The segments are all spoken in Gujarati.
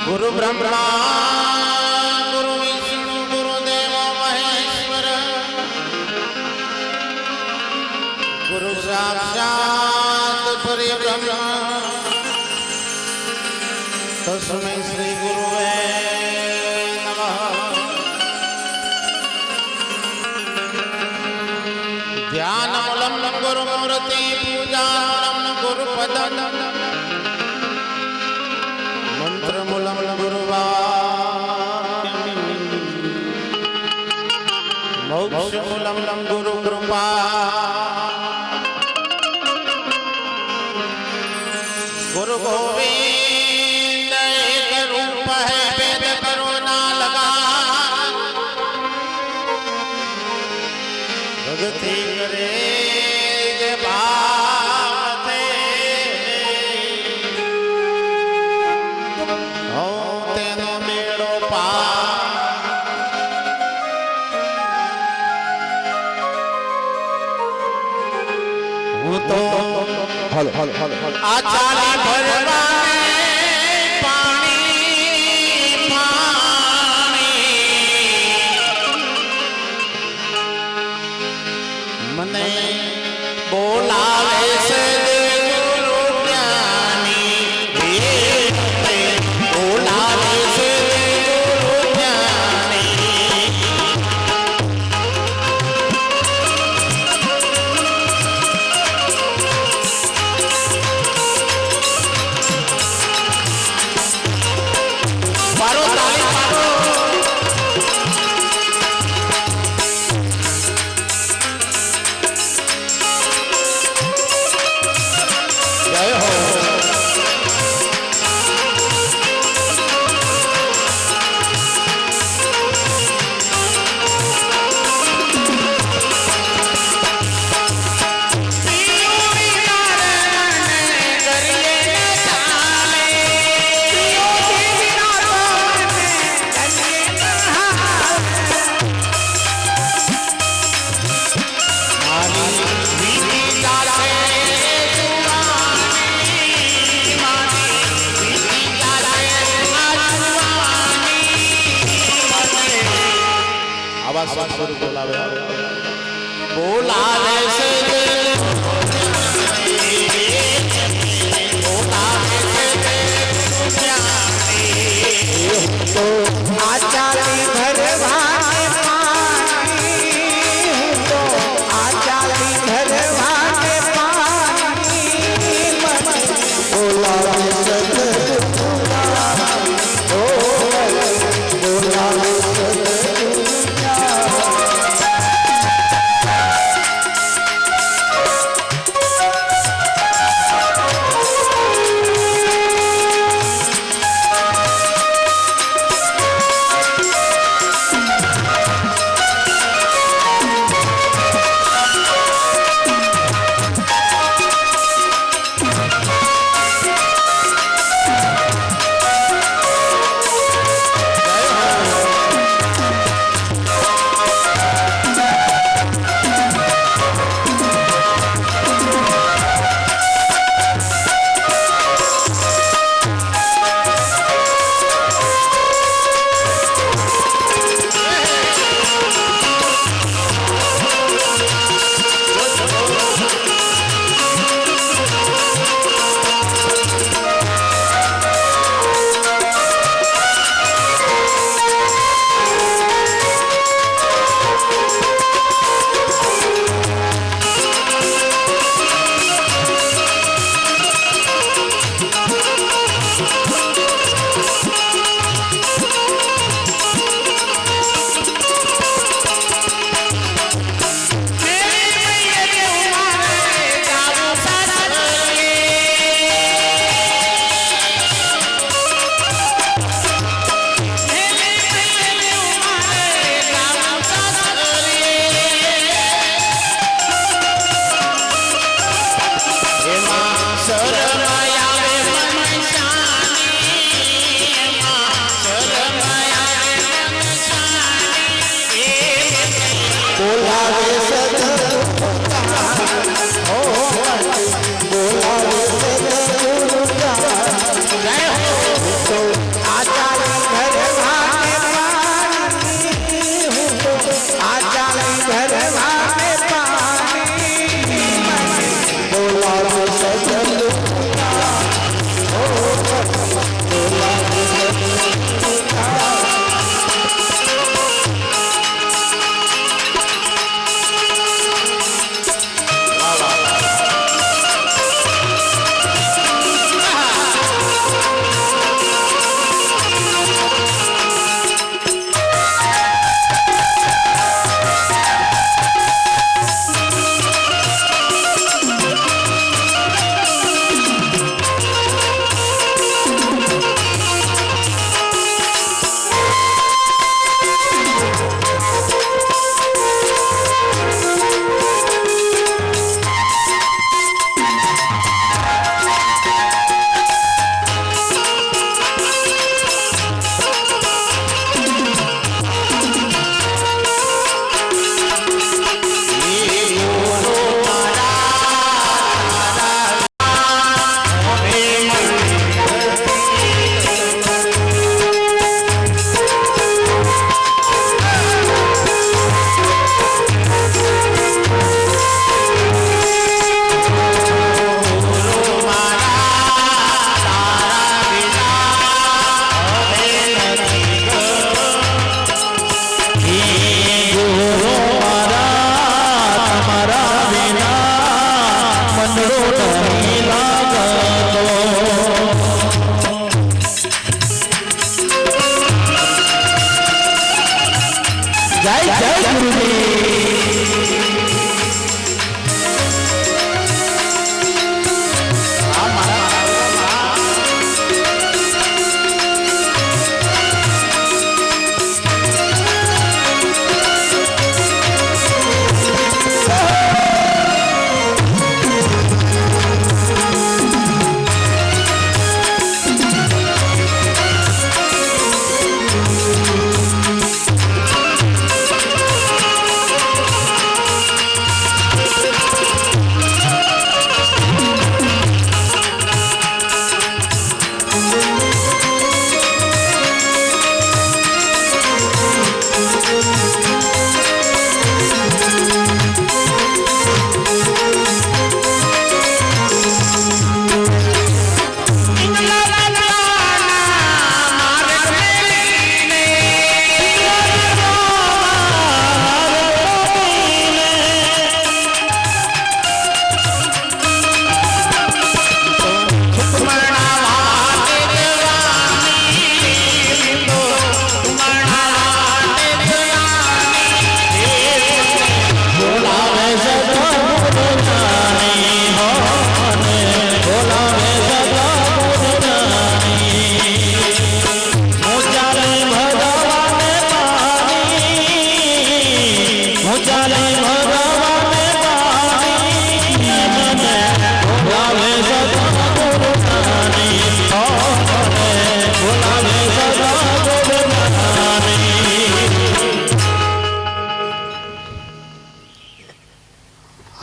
गुरु ब्रह्मा गुरु विष्णु गुरुदेव महेश्वर गुरु साक्षात् परब्रह्म तस्मै श्री गुरुवे नमः। ध्यानमूलं गुरुमूर्ति पूजामूलं गुरुपदं मंत्रमूलं गुरुवाक्यं मोक्षमूलं गुरुकृपा गुरु गोविंद एक रूप है वेद करो ना लगा भगति करे जे बाते हो तेनो मेड़ो पा हूँ तो हेलो हेलो हेलो आचाली भरवाने पानी पानी मने बोलावे से गुरु ज्ञानी बोलावे से गुरु ज्ञानी पारो ताली पारो जय हो आवाज शुरू बोलावे बोलावे से बोलावे से तो आचाली भरवाने पानी तो आचाली भरवाने पानी बोलावे बोलावे જય ગુરુદેવ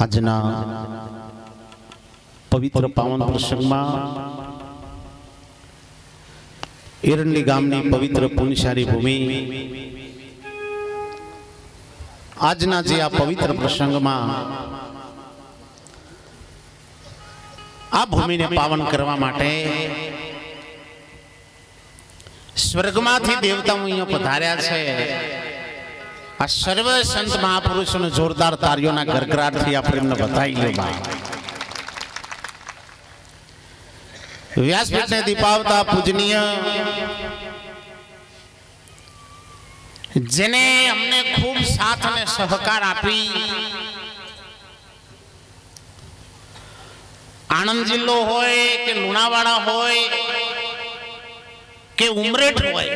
આજના પવિત્ર પાવન પ્રસંગમાં એરંડી ગામની પવિત્ર પુણ્યશાળી ભૂમિ આજના જે આ પવિત્ર પ્રસંગમાં આ ભૂમિને પાવન કરવા માટે સ્વર્ગમાંથી દેવતાઓ અહીંયા પધાર્યા છે. આ સર્વ સંત મહાપુરુષોને જોરદાર તાળીઓના ગરગરાટથી આપણે એમને વધાઈ લો. વ્યાસપીઠને દીપાવતા પૂજનીય જેને અમને ખૂબ સાથ અને સહકાર આપી આણંદ જિલ્લો હોય કે લુણાવાડા હોય કે ઉમરેઠ હોય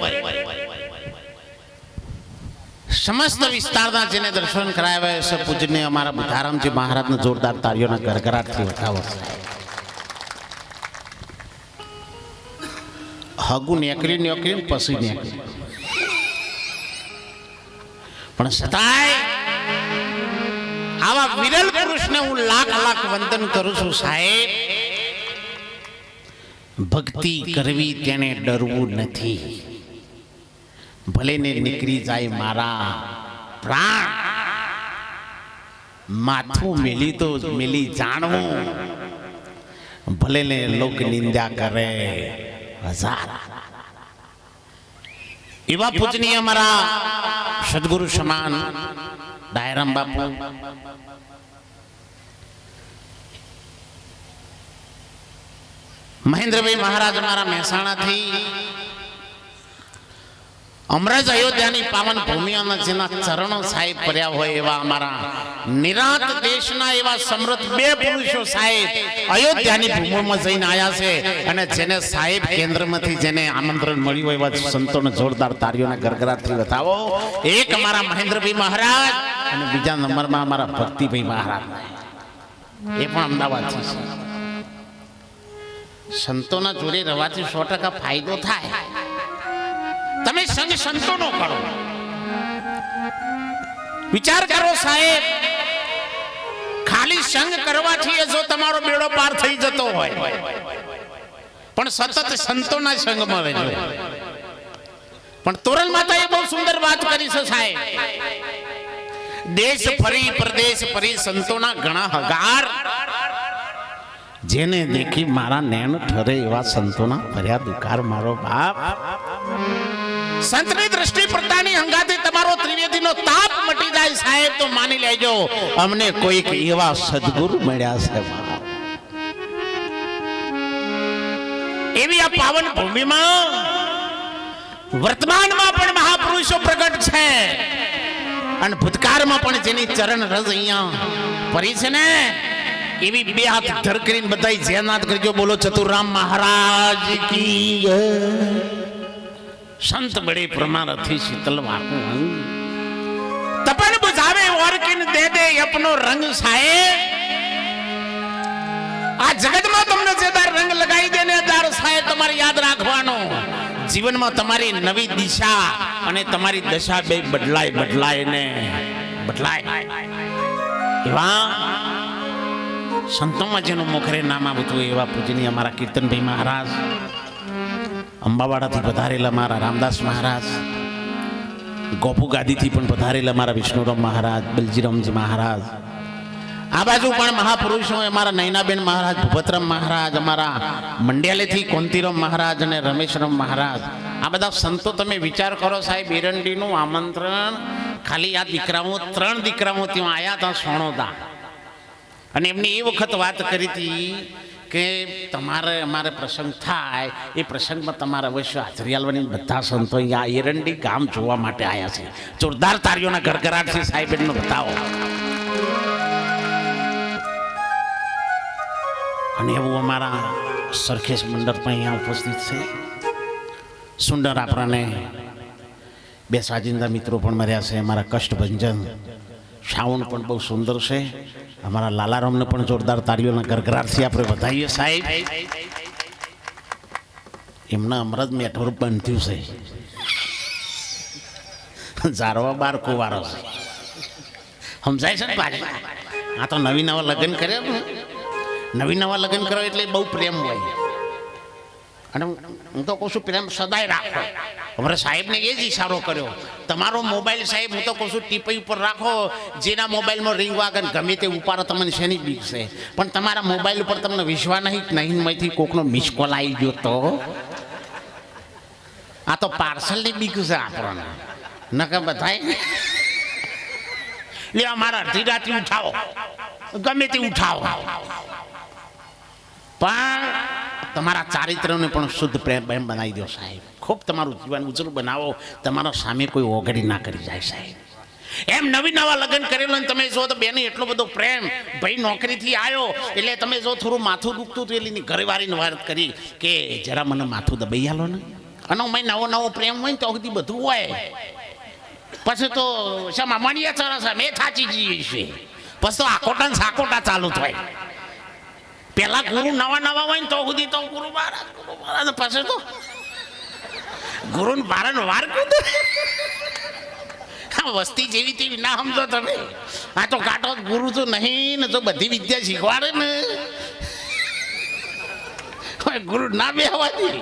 સમસ્ત વિસ્તારના જેને દર્શન કરાવ્યા છે પૂજનીય અમારા બુધારામજી મહારાજને જોરદાર તાળીઓના ગરગરાટથી વધાવો. હગુ નેકરી પછી નેકરી પણ છતાંય આવા વિરલ પુરુષને હું લાખ લાખ વંદન કરું છું. સાહેબ, ભક્તિ કરવી તેને ડરવું નથી. ભલે ને નીકળી જાય મારા પ્રાણ, માથું મેલી તો મેલી જાણવું. ભલે ને લોક નિંદા કરે હજાર. એવા પૂજનીય અમારા સદગુરુ સમાન ડાયરામ બાપુ મહેન્દ્રભાઈ મહારાજ અમારા મહેસાણાથી અમરાજ અયોધ્યાની પાવન ભૂમિઓના જેના ચરણો સાહેબ કર્યા હોય એવા અમારા નિરાત દેશના એવા સમૃદ્ધ બે પુરુષો સાહેબ અયોધ્યાની ભૂમિમાં જઈને આવ્યા છે. અને જેને સાહેબ કેન્દ્રમાંથી જેને આમંત્રણ મળ્યું હોય એવા સંતોને જોરદાર તાળીઓના ગરગરાટથી વધાવો. એક અમારા મહેન્દ્રભાઈ મહારાજ અને બીજા નંબરમાં અમારા ભક્તિભાઈ મહારાજ, એ પણ અમદાવાદથી છે. સંતોના જોડે રહેવાથી 100% ફાયદો થાય. તમે સંગ સંતોનો કરો. વિચાર કરો સાહેબ, ખાલી સંગ કરવાથી જો તમારો બેડો પાર થઈ જતો હોય, પણ સતત સંતોના સંગમાં રહેજો. પણ તોરલ માતાએ બહુ સુંદર વાત કરી છે સાહેબ. દેશ ફરી પ્રદેશ ફરી સંતોના ઘણા હગાર, જેને દેખી મારા નૈન ઠરે એવા સંતોના ભર્યા દુકાર મારો બાપ. સંતની દ્રષ્ટિ પડતાની હંગાતે તમારો ત્રિવેદીનો તાપ મટી જાય સાહેબ, તો માની લેજો અમને કોઈક એવા સદગુરુ મળ્યા છે. એવી આ પાવન ભૂમિમાં વર્તમાનમાં પણ મહાપુરુષો પ્રગટ છે. અને ભૂતકાળમાં પણ જેની ચરણ રજ અહીંયા પરી છે ને એવી બે હાથ ધર કરીને બધા જયનાથ કરજો. બોલો ચતુરામ મહારાજ કી જય. સંત બડે પ્રમાણથી શીતલ વાકું તપન બુઝાવે ઓર કિન દે દે અપનો રંગ સાહેબ. આ જગતમાં તમને જે તાર રંગ લગાવી દે ને તાર સાહેબ તમારે યાદ રાખવાનો. જીવનમાં તમારી નવી દિશા અને તમારી દશા બે બદલાય ને બદલાય. એવા સંતોમાં જેનું મોખરે નામ આવતું એવા પૂજનીય અમારા કીર્તનભાઈ મહારાજ, અંબાવાડાથી પધારેલા મારા રામદાસ મહારાજ, ગોપુ ગાદીથી પણ પધારેલા મારા વિષ્ણુરામ મહારાજ, બલજીરામજી મહારાજ, આ બાજુ પણ મહાપુરુષો અમારા નૈનાબેન મહારાજ, ભૂપતરામ મહારાજ, અમારા મંડ્યાલેથી કોંતીરામ મહારાજ અને રમેશરામ મહારાજ, આ બધા સંતો તમે વિચાર કરો સાહેબ. એરંડીનું આમંત્રણ ખાલી આ દીકરાઓ 3 દીકરાઓ ત્યાં આવ્યા હતા સોણોદા, અને એમને એ વખત વાત કરી હતી કે તમારે અમારે પ્રસંગ થાય એ પ્રસંગમાં તમારે અવશ્ય હાજરી આલવાની. બધા સંતો અહીંયા એરંડી ગામ જોવા માટે આવ્યા છે. જોરદાર તાળીઓના ગડગડાટથી સાહેબ એમનો બતાવો. અને એવું અમારા સરખેજ મંડળ પણ અહીંયા ઉપસ્થિત છે. સુંદર આપણાને 2 સાજિંદા મિત્રો પણ મળ્યા છે. અમારા કષ્ટભંજન સાઉન્ડ પણ બહુ સુંદર છે. અમારા લાલારામને પણ જોરદાર તાળીઓના ગરગરાટથી આપણે વધાવીએ સાહેબ. એમના અમૃત મેઠોર બનથ્યું છે. જારવા બાર કુવારો છે. સમજાય છે ને પાછી. આ તો નવા લગ્ન કર્યા ને, નવા લગ્ન કરો એટલે બહુ પ્રેમ હોય. અને હું તો કહું છું પ્રેમ સદાય રાખો. અમારા સાહેબને એ જ ઈશારો કર્યો. તમારો મોબાઈલ સાહેબ હું તો કહું છું ટીપી ઉપર રાખો. જેના મોબાઈલમાં રિંગ વાગે ગમે તે ઉપાડો, તમને શેની બીક છે? પણ તમારા મોબાઈલ ઉપર તમને વિશ્વાસ નહીં માંથી કોકનો મિસ કોલ આવી ગયો તો આ તો પાર્સલની બીક છે આપણને. ન કે બધાય લે અમારા અડધી રાત્રે ઉઠાવો, ગમે તે ઉઠાવો, પણ તમારા ચારિત્રને પણ શુદ્ધ પ્રેમ બનાવી દો સાહેબ. ખૂબ તમારું જીવન ઉજળું બનાવો. તમારા સામે કોઈ ઓગળી ના કરી જાય સાહેબ. એમ નવા લગ્ન કરેલો ને તમે જો તો બેને એટલો બધો પ્રેમ, ભાઈ નોકરીથી આવ્યો એટલે તમે જો થોડું માથું દુખતું હતું એટલે ઘરવાળીને વાત કરી કે જરા મને માથું દબાઈ આલો ને. અને મેં નવો પ્રેમ હોય ને તો સુધી બધું હોય. પછી તો શા મણીયા ચરસ મેં થાચી જઈએ છે. પછી તો આકોટા ને સાકોટા ચાલુ થાય. પેલા ગુરુ નવા હોય ને તો સુધી તો ગુરુ મહારાજ પછી તો ગુરુ વારંવાર કીધું. વસ્તી જેવી તેવી ના સમજો તમે. આ તો કાંટો ગુરુ તો નહીં ને તો બધી વિદ્યા શીખવાડે ને. ગુરુ ના બેહવાથી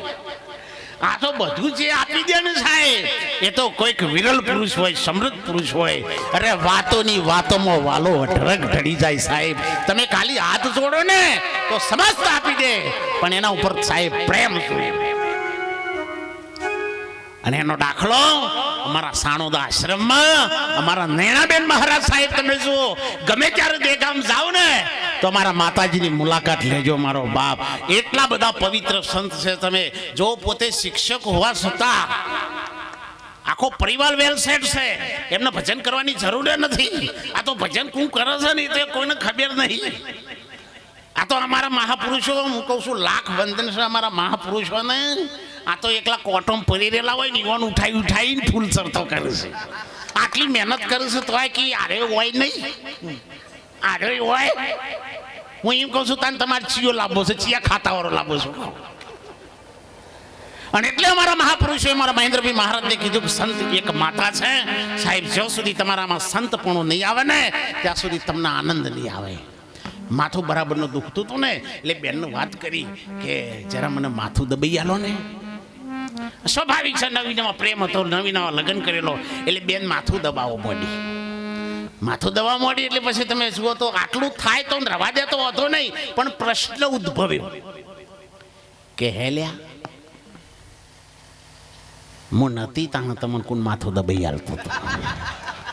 આ તો બધું જે આપી દે ને સાહેબ એ તો કોઈક વિરલ પુરુષ હોય, સમૃદ્ધ પુરુષ હોય. અરે વાતોની વાતોમાં વાલો અઢળક ઢળી જાય સાહેબ. તમે ખાલી હાથ જોડો ને તો સમસ્ત આપી દે, પણ એના ઉપર સાહેબ પ્રેમ જોઈએ. અને એનો દાખલો અમારા સાણોદા આશ્રમમાં અમારા નૈણાબેન મહારાજ સાહેબ તમે જુઓ, ગમે ત્યારે તે ગામ જાઓ ને તો અમારા માતાજીની મુલાકાત લેજો. મારો બાપ એટલા બધા પવિત્ર સંત છે. તમે જો પોતે શિક્ષક હોવા છતાં આખો પરિવાર વેલ સેટ છે. એમને ભજન કરવાની જરૂર નથી. આ તો ભજન કોણ કરે છે ને તે કોઈને ખબર નહીં. આ તો અમારા મહાપુરુષો, હું કહું છું લાખ વંદન છે અમારા મહાપુરુષોને. આ તો એકલા કોટમ પડી રહેલા હોય ને ઈવન ઉઠાઈને ફૂલ ચરતો કરે છે. આટલી મહેનત કરે છે તો કે આરે હોય નહીં, આરે હોય. હું એમ કહું છું તને તમારે ચિયો લાભો છે, ચિયા ખાતાવાળો લાભો છો. અને એટલે અમારા મહાપુરુષોએ મારા મહેન્દ્રભાઈ મહારાજને કીધું કે સંત એક માતા છે સાહેબ. જ્યાં સુધી તમારામાં સંતપણું નહીં આવે ને ત્યાં સુધી તમને આનંદ નહીં આવે. માથું બરાબરનું દુખતું હતું ને એટલે બેનને વાત કરી કે જરા મને માથું દબાઈ આલો ને. સ્વાભાવિક છે, નવા પ્રેમ હતો, નવા લગ્ન કરેલો એટલે બેન માથું દબાવો મોડી. માથું દબાવવા મોડી એટલે પછી તમે જુઓ તો આટલું થાય તો રવા દે તો હતો નહીં. પણ પ્રશ્ન ઉદ્ભવ્યો કે હેલ્યા હું નથી તાણ તમને કોણ માથું દબાઈ હાલતું હતું.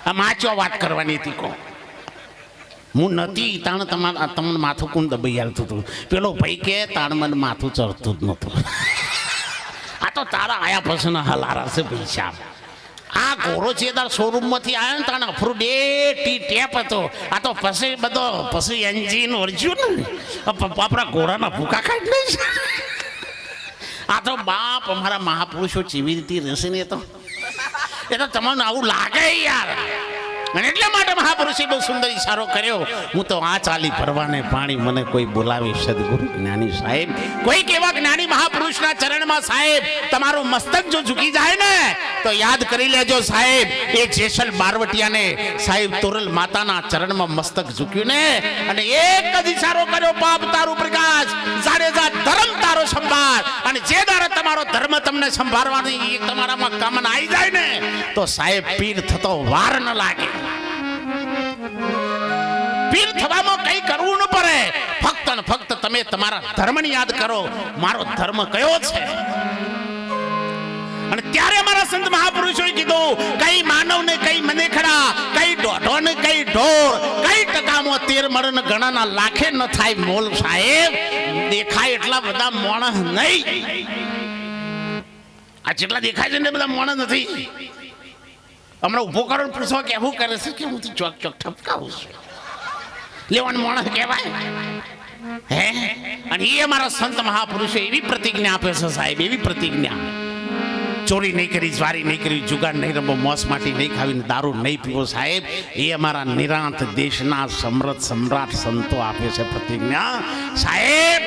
આ માચો વાત કરવાની હતી. કહો હું નથી તાણ તમને માથું કોણ દબાઈ હાલતું હતું. પેલો ભાઈ કે તાણ મને માથું ચડતું જ નહોતું. આ તો તારા આયા પછી હલારા છે પૈસા. આ ઘોડો છે તાર શોરૂમ માંથી આવ્યો ને તાણે અફરૂડેટી ટેપ હતો. આ તો પછી એન્જિન વર્જ્યું ને આપણા ઘોડાના ભૂકા કાઢી નહીં. આ તો બાપ અમારા મહાપુરુષો જેવી રીતે રહેશે ને એ તો તમને આવું લાગે યાર. અને એટલા માટે મહાપુરુષે બહુ સુંદર ઈશારો કર્યો. હું તો આ ચાલી ભરવાને પાણી મને કોઈ બોલાવે સદગુરુ જ્ઞાની સાહેબ. કોઈક એવા જ્ઞાની મહાપુરુષના ચરણમાં સાહેબ તમારું મસ્તક જો ઝૂકી જાય ને તો યાદ કરી લેજો સાહેબ. એ જેસલ બારવટિયાને સાહેબ તોરલ માતાના ચરણમાં મસ્તક ઝૂક્યું ને અને એક જ ઈશારો કર્યો, પાપ તારું પ્રકાશ, જાડેજા ધર્મ તારો સંભાળ. અને જે દાડે તમારો ધર્મ તમને સંભાળવાની તમારામાં કામના આવી જાય ને તો સાહેબ પીર થતો વાર ન લાગે. પીર થવામાં કઈ કરવું ન પડે. ફક્ત ને ફક્ત તમે તમારા ધર્મને યાદ કરો, મારો ધર્મ કયો છે. અને ત્યારે અમારા સંત મહાપુરુષોએ કીધું, કઈ માનવ ને કઈ મનેખડા, કઈ દોઢો ને કઈ ઢોર, કઈ ટકામાં 13 મણ ગણાના લાખે ન થાય મોલ સાહેબ. દેખાય એટલા બધા મોણસ નહીં. આ જેટલા દેખાય છે ને બધા મોણસ નથી. હમણાં ઉભો કરો પૂછો કે શું કરે છે કે હું તો ચોક ચોક ઠપકાવું છું. લેવાનું માણસ કહેવાય હે. અને એ અમારા સંત મહાપુરુષો એવી પ્રતિજ્ઞા આપે છે સાહેબ, એવી પ્રતિજ્ઞા. ચોરી નહીં કરી, જ્વારી નહીં કરી, જુગાર નહીં રમવો, મોસ માટી નહીં ખાવી, દારૂ નહીં પીવો સાહેબ. એ અમારા નિરાંત દેશના સમ્રાટ સંતો આપે છે પ્રતિજ્ઞા સાહેબ.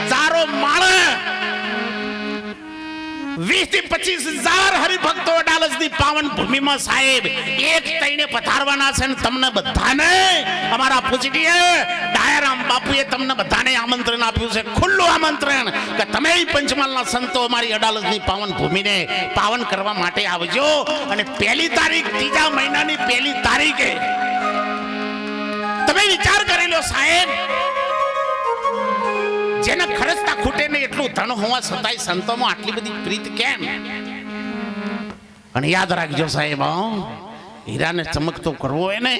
હજારો માણસ 20 થી 25,000 હરિભક્તો અડાલજની પાવન ભૂમિમાં સાહેબ એક થઈને પધારવાના છે. ને તમને બધાને અમારા પૂજનીય ડાયારામ બાપુએ તમને બધાને આમંત્રણ આપ્યું છે, ખુલ્લું આમંત્રણ કે તમે પંચમહાલના સંતો અમારી અડાલજની પાવન ભૂમિને પાવન કરવા માટે આવજો. અને 1 તારીખ, 3જા મહિનાની 1 તારીખે તમે વિચાર કરી લો સાહેબ, જેને ખર્ચતા ખૂટે ને એટલું ધન હોવા છતાંય સંતોમાં આટલી બધી પ્રીત કેમ? અને યાદ રાખજો સાહેબ, હીરાને ચમકતો કરવો હોય ને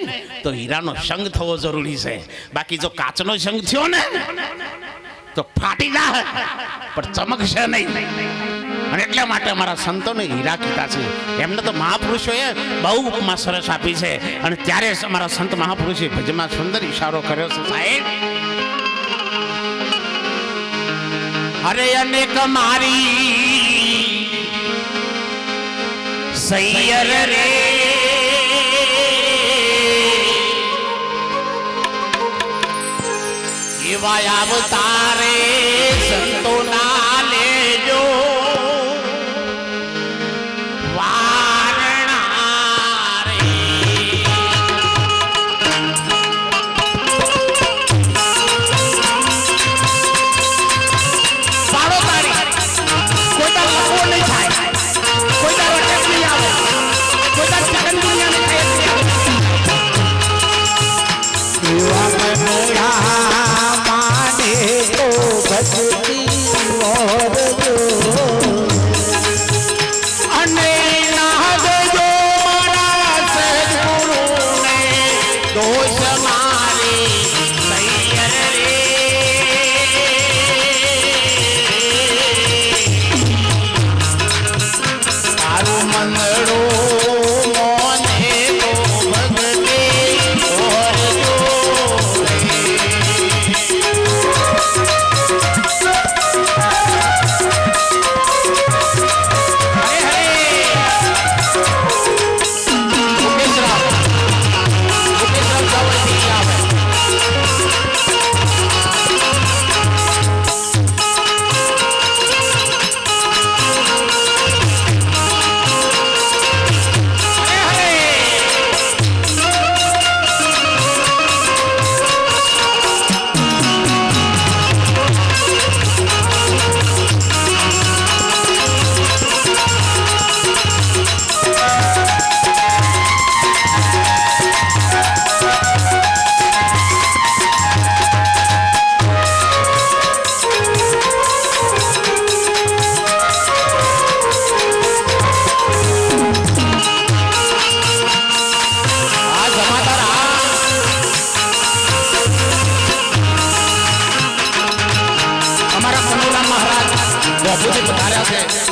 તો હીરાનો સંગ થવો જરૂરી છે. બાકી જો કાચનો સંગ થયો ને તો ફાટી જાય પણ ચમકશે નહીં. અને એટલા માટે અમારા સંતોને હીરા કીધા છે. એમને તો મહાપુરુષોએ બહુ ઉપમા સરસ આપી છે. અને ત્યારે અમારા સંત મહાપુરુષે ભજનમાં સુંદર ઈશારો કર્યો છે સાહેબ. અરે અનેક મારી સૈયર રે એવા અવતારે સંતો ના લેજો વારણા રે.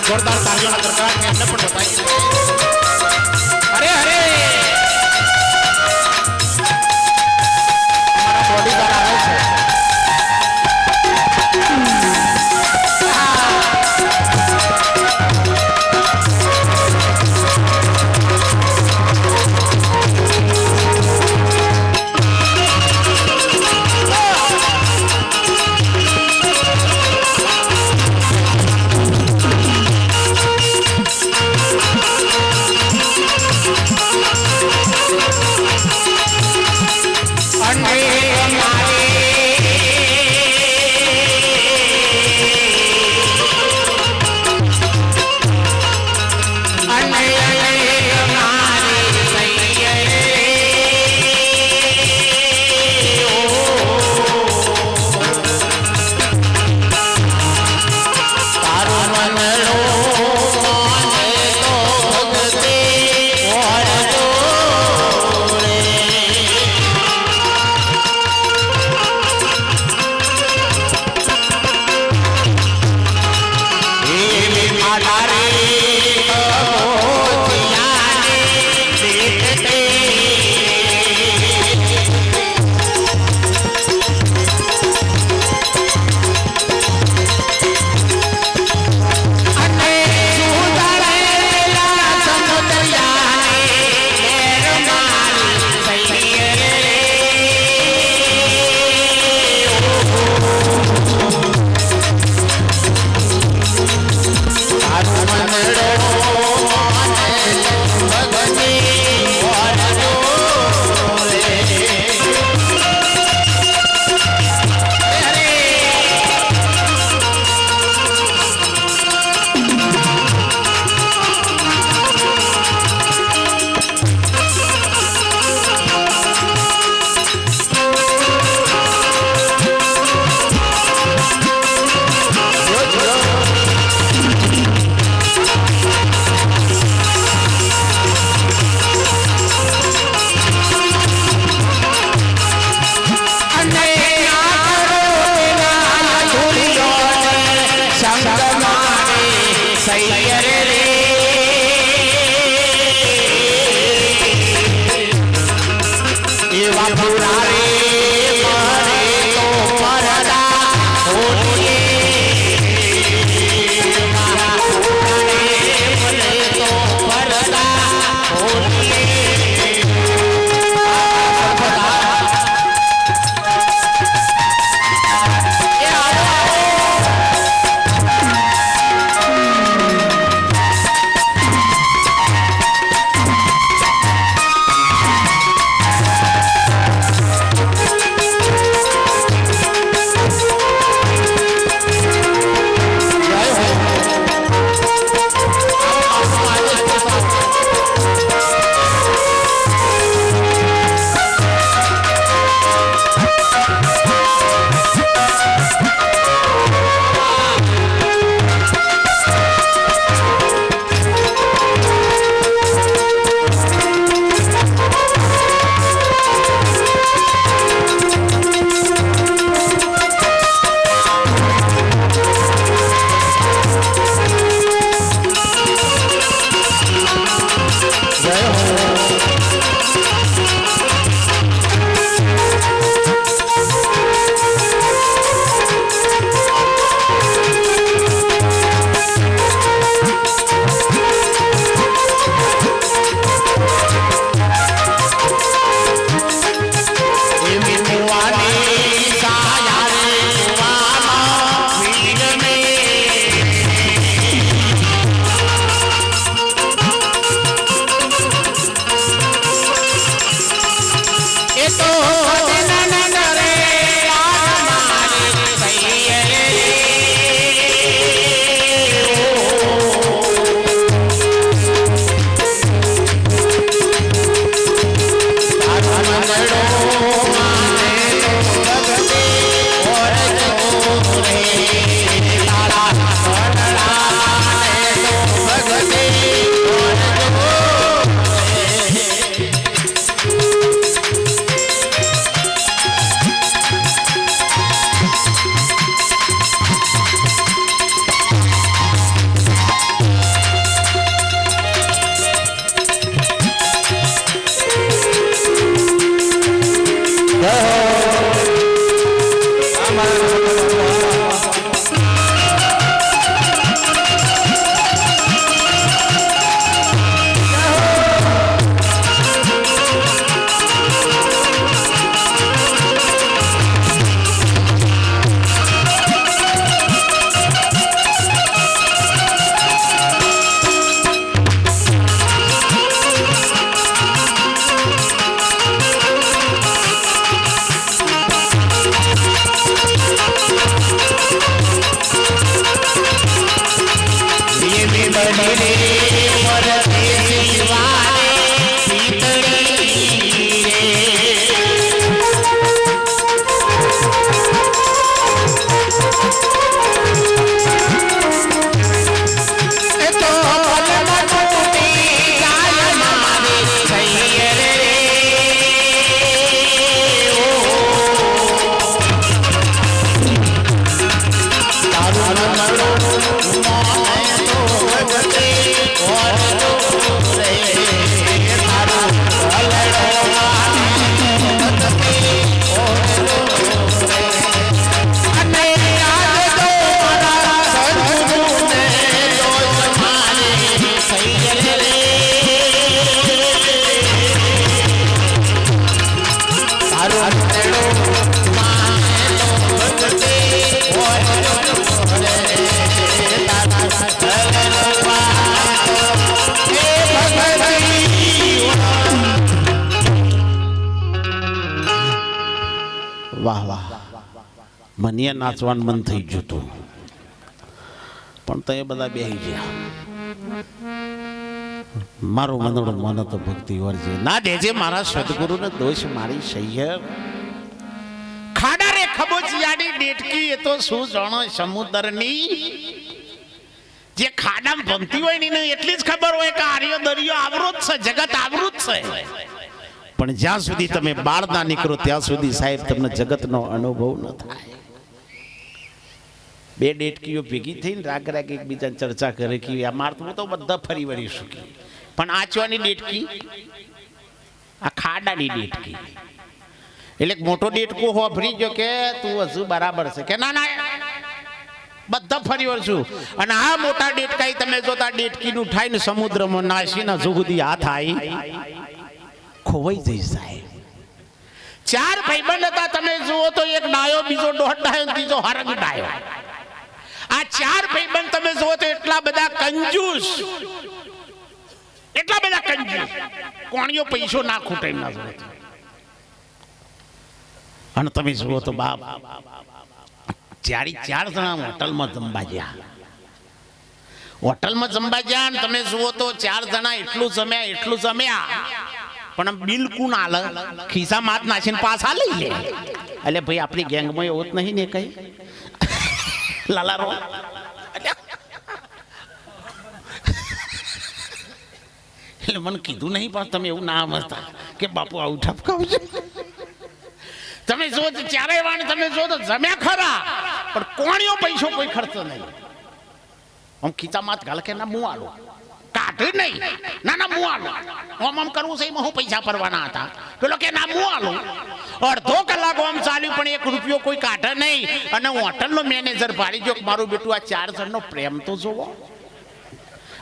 જોરદાર તાળીઓના ગરગડાટ એમને પણ બતાવી. અરે અરે મારા બોડીગાર્ડ આવે છે. મને નાચવાનું મન થઈ ગયું હતું, પણ તો એ બધા બેહી ગયા. મારું મનોડું મન તો ભક્તિ વર્જે ના દેજે મારા સદગુરુને દોષ મારી સૈયર. ખાડા રે ખબોચિયાની ડેટકી એ તો શું જાણો સમુદ્રની. જે ખાડામાં ભમતી હોય ને એટલી જ ખબર હોય કે આર્યો દરિયો આવૃત છે, જગત આવૃત છે. પણ જ્યાં સુધી તમે બાળ ના નીકળો ત્યાં સુધી સાહેબ તમને જગતનો અનુભવ ન થાય. બે ડેટકીઓ ભેગી થઈને રાગ રાગ એકબીજાને ચર્ચા કરે કે આ મારતું તો બધા ફરી વળી શકી, પણ આચવાની ડેટકી આ ખાડાની ડેટકી. એટલે મોટો ડેટકો હોભરી ગયો કે તું હજુ બરાબર છે કે ના ના બધા ફરી વળશું. અને આ મોટા ડેટકાઈ તમે જોતા ડેટકીનું ઉઠાઈને સમુદ્રમાં નાસીને જુગુદી હાથ આવી ખોવાઈ જઈ સાહેબ. ચાર ભાઈબંધ હતા તમે જુઓ તો એક ડાયો, બીજો દોઢ ડાયો, ત્રીજો હરંગ ડાયો. આ ચાર ભાઈબંધ તમે જુઓ તો એટલા બધા કંજૂસ, એટલા બધા કંજૂસ, કોણીઓ પૈસો ના ખૂટે ના જોવે. અને તમે જુઓ તો બાપ ચાર જણા હોટલમાં જમવા ગયા. હોટલમાં જમવા ગયા અને તમે જુઓ તો ચાર જણા એટલું જમ્યા પણ બિલકુલ આલે ખિસ્સા માત નાખીને પાછા લઈ લે. એટલે ભાઈ આપણી ગેંગમાં એવું જ નહીં ને કઈ લાલારો. એટલે મને કીધું નહીં પણ તમે એવું ના સમજતા કે બાપુ આવું ઠપકાવજો. તમે જો ચારેય વાણ તમે જો તો જમ્યા ખરા પણ કોણીઓ પૈસો કોઈ ખર્ચો નહીં. આમ ખીચા માત ગાલ કે ના મું આલો કાઢે નહીં, ના ના મું આલો આમ કરવું છે એમાં હું પૈસા ભરવાના હતા. પેલો કે ના મું આલો. અડધો કલાક આમ ચાલ્યું પણ 1 રૂપિયો કોઈ કાઢે નહીં. અને હોટલનો મેનેજર ભારી જો મારું બેટું આ 4 જણનો પ્રેમ તો જોવો.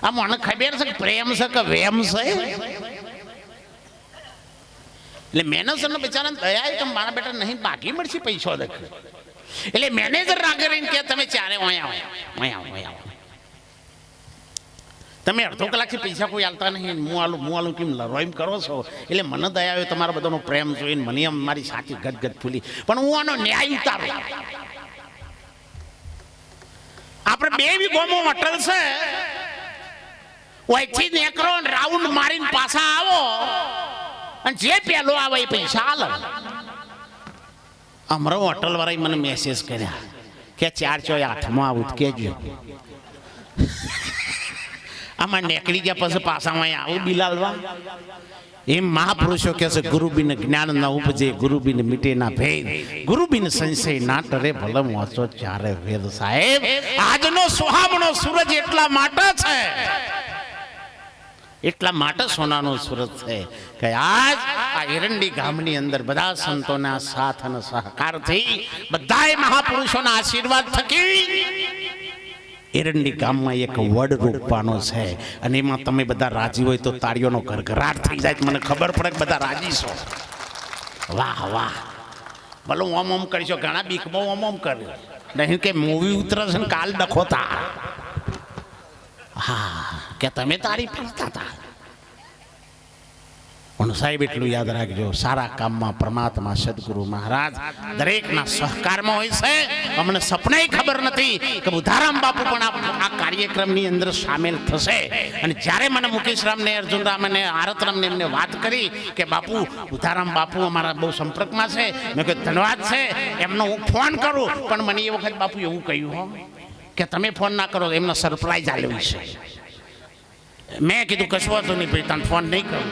આ મને ખબર છે કે પ્રેમ છે કે વેમ છે. એટલે મેનેજર નો બિચારા દયા કે મારા બેટા નહીં બાકી મળશે પૈસો દેખ. એટલે મેનેજર રાગે રહીને કે તમે ચારે આવો તમે અડધો કલાકથી પૈસા કોઈ આલતા નહીં, હું આલું કેમ લડવાઈમ કરો છો. એટલે મને દયા આવ્યો તમારા બધાનો પ્રેમ જોઈને મને એમ મારી સાચી ગદગદ ફૂલી. પણ હું આનો ન્યાય ઉતારું. આપણે 2 વીઘોમાં હોટલ છે, ઓયથી નીકળો રાઉન્ડ મારીને પાછા આવો અને જે પેલો આવે એ પૈસા આલે. અમારો હોટલ વાળાએ મને મેસેજ કર્યા કે 4/8 આવું કેજો. આમાં નીકળી ગયા પછી પાછા આવું બિલાલવા. એમ મહાપુરુષો કહે છે ગુરુબિન જ્ઞાન ન ઉપજે, ગુરુબિન મીટે ના ભેદ, ગુરુબિન સંશય ના ટરે ભલમ વાંચો ચારે વેદ. સાહેબ આજનો સુહામણો સૂરજ એટલા માટે સોનાનો સૂરજ છે કે આજ આ એરંડી ગામની અંદર બધા સંતોના સાથ અને સહકારથી બધાય મહાપુરુષોના આશીર્વાદ થકી એરંડી ગામમાં એક વડ રોપવાનો છે. અને એમાં તમે બધા રાજી હોય તો તાળીઓનો ગરગરાટ થઈ જાય. મને ખબર પડે કે બધા રાજી છો. વાહ વાહ ભલો ઓમ કરશો. ઘણા બીકમાં ઓમ કર્યો નહીં કે મૂવી ઉતરે છે ને કાલ ડખોતા. હા કે તમે તારી પડતા હતા. પણ સાહેબ એટલું યાદ રાખજો, સારા કામમાં પરમાત્મા સદગુરુ મહારાજ દરેકના સહકારમાં હોય છે. અમને સપનાય ખબર નથી કે બુધારામ બાપુ પણ આ કાર્યક્રમની અંદર સામેલ થશે. અને જ્યારે મને મુકેશરામ ને અર્જુનરામ અને આરતરામ ને એમને વાત કરી કે બાપુ બુધારામ બાપુ અમારા બહુ સંપર્કમાં છે, મેં કહ્યું ધન્યવાદ છે, એમનો હું ફોન કરું. પણ મને એ વખત બાપુ એવું કહ્યું હો કે તમે ફોન ના કરો, એમનો સરપ્રાઈઝ આલવી છે. મેં કીધું કશું હતું નહીં ભાઈ, તને ફોન નહીં કરું.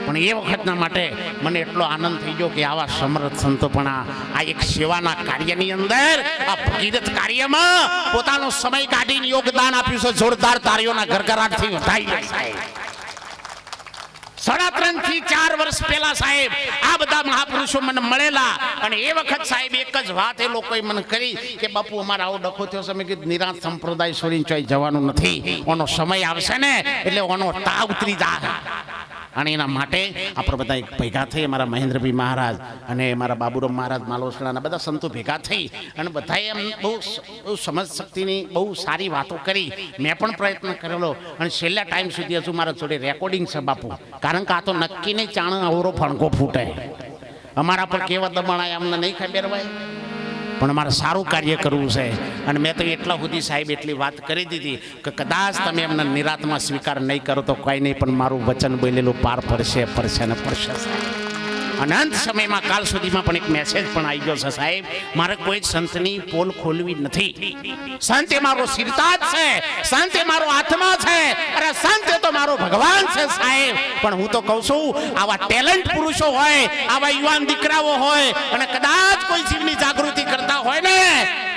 પણ એ વખતના માટે મને એટલો આનંદ થઈ ગયો કે આવા સમર્થ સંતો પણ આ એક સેવાના કાર્યની અંદર આ ભગીરથ કાર્યમાં પોતાનો સમય કાઢીને યોગદાન આપ્યું છે. જોરદાર તાળીઓના ગરગરાટથી વધાઈ જાય સાહેબ. 3.5 થી 4 વર્ષ પહેલા સાહેબ આ બધા મહાપુરુષો મને મળેલા. અને એ વખત સાહેબ એક જ વાત એ લોકોએ મને કરી કે બાપુ અમારે આવો ડખો થયો છે. મેં કીધું નિરાંત સંપ્રદાય છોડીને ચોઈ જવાનું નથી. ઓનો સમય આવશે ને એટલે ઓનો તાવ ઉતરી જાય. અને એના માટે આપણે બધા એક ભેગા થઈ અમારા મહેન્દ્રભાઈ મહારાજ અને મારા બાબુરામ મહારાજ માલોસણાના બધા સંતો ભેગા થઈ અને બધાએ એમ બહુ સમજ શક્તિની બહુ સારી વાતો કરી. મેં પણ પ્રયત્ન કરેલો અને છેલ્લા ટાઈમ સુધી હજુ મારા જોડે રેકોર્ડિંગ છે બાપુ. કારણ કે આ તો નક્કી નહીં ચાણ અવરો ફણકો ફૂટે. અમારા પર કેવા દબાણાય અમને નહીં ખબર હોય. પણ મારે સારું કાર્ય કરવું છે. અને મેં તો એટલા સુધી સાહેબ એટલી વાત કરી દીધી કે કદાચ તમે એમને નિરાતમાં સ્વીકાર નહીં કરો તો કોઈ નહીં, પણ મારું વચન બોલેલું પાર પડશે ને પડશે સાહેબ. અને અંત સમયમાં કાલ સુધીમાં પણ એક મેસેજ પણ આવી ગયો છે સાહેબ. મારે કોઈ સંતની પોલ ખોલવી નથી. સંત એ મારો સિરતાજ છે, સંત એ મારો આત્મા છે, અરે સંત એ તો મારો ભગવાન છે સાહેબ. પણ હું તો કહું છું, આવા ટેલેન્ટ પુરુષો હોય, આવા યુવાન દીકરાઓ હોય અને કદાચ કોઈ જીવની જાગૃતિ કરતા હોય ને,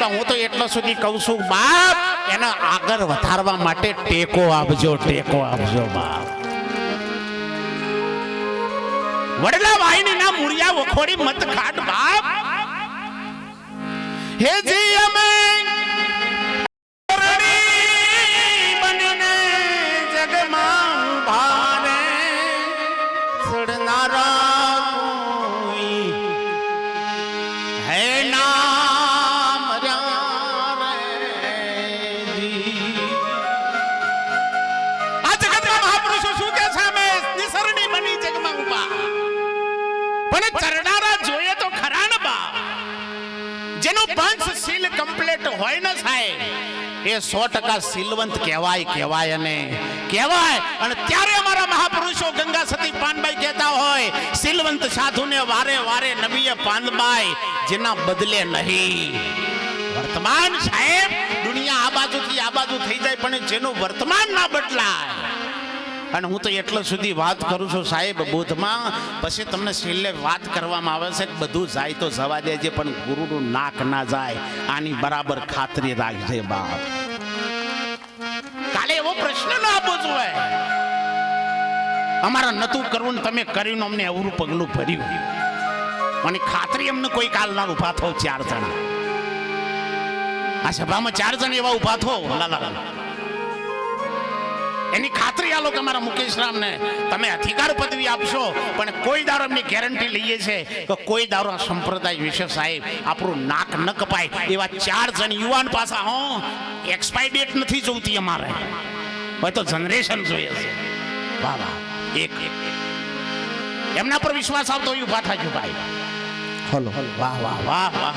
તો હું તો એટલો સુધી કહું છું, બાપ એને આગળ વધારવા માટે ટેકો આપજો બાપ. વડલા ભાઈની ના મુરિયા વખોડી મત ખાટ બાપ. હે જી અમે બનીને જગમાં ભારે સડનારા કોઈ હે નામ રે જી. આ જગતના મહાપુરુષો શું કે છે? અમે નિસરણી બની જગમાં ઉભા. પણ ચરણારા જોઈએ તો ખરા ને બા. જેનું પંચશીલ કમ્પ્લીટ હોય ને સાહેબ, એ 100% શીલવંત કહેવાય અને ત્યારે અમારા મહાપુરુષો ગંગા સતી પાનબાઈ કહેતા હોય, શીલવંત સાધુને વારે વારે નબીએ પાનબાઈ જેના બદલે નહીં. વર્તમાન સાહેબ દુનિયા આ બાજુથી આ બાજુ થઈ જાય, પણ જેનું વર્તમાન ના બદલાય. અને હું તો એટલો સુધી વાત કરું છું સાહેબ, બુધમાં પછી તમને છેલ્લે વાત કરવામાં આવે છે કે બધું જાય તો જવા દેજે, પણ ગુરુનું નાક ના જાય, આની બરાબર ખાતરી રાખજે બાપ. કાલે એવો પ્રશ્ન ન આપવો જોઈએ, અમારા નતું કરવું ને તમે કર્યું, અમને અવરું પગલું ભર્યું. મને ખાતરી અમને કોઈ કાલ ના ઉભા થો. 4 જણા આ સભામાં 4 જણ એવા ઉભા થો લાલા, એની ખાતરી આલો કે અમારા મુકેશ રામને તમે અધિકાર પદવી આપશો, પણ કોઈ દારો એમની ગેરંટી લઈએ છે કે કોઈ દારો આ સંપ્રદાય વિશે સાહેબ આપણું નાક ન કપાય. એવા 4 જણ યુવાન પાછા. એક્સપાયર ડેટ નથી જોઈતી અમારે, હોય તો જનરેશન જોઈએ છે. વાહ વાહ, એક એમના પર વિશ્વાસ આવતો હોય ઉભા થાજો ભાઈ. હલો વાહ વાહ વાહ વાહ.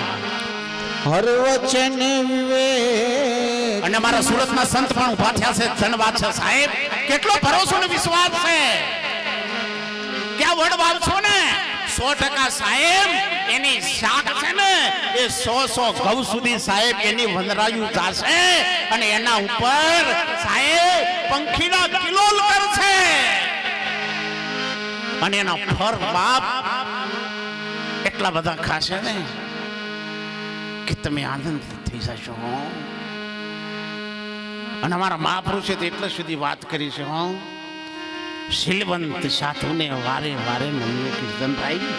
હર વચન વિવેક. અને મારા સુરતના સંત પણ ઉભા થયા છે. ધન્યવાદ છે સાહેબ. કેટલો ભરોસો ને વિશ્વાસ છે કે આ વડ વાવશો ને 100% સાહેબ એની શાખ છે ને એ 100 ઘઉં સુધી સાહેબ એની વંદરાયું જાશે, અને એના ઉપર સાહેબ પંખીના કિલોલ કરશે, અને એના ફર બાપ એટલા બધા ખાશે ને કે તમે આનંદ થઈ જશો. અને અમારા મહાપુરુષે તો એટલે સુધી વાત કરી છે, શીલવંત સાધુને વારે વારે નમીએ કીર્તનભાઈ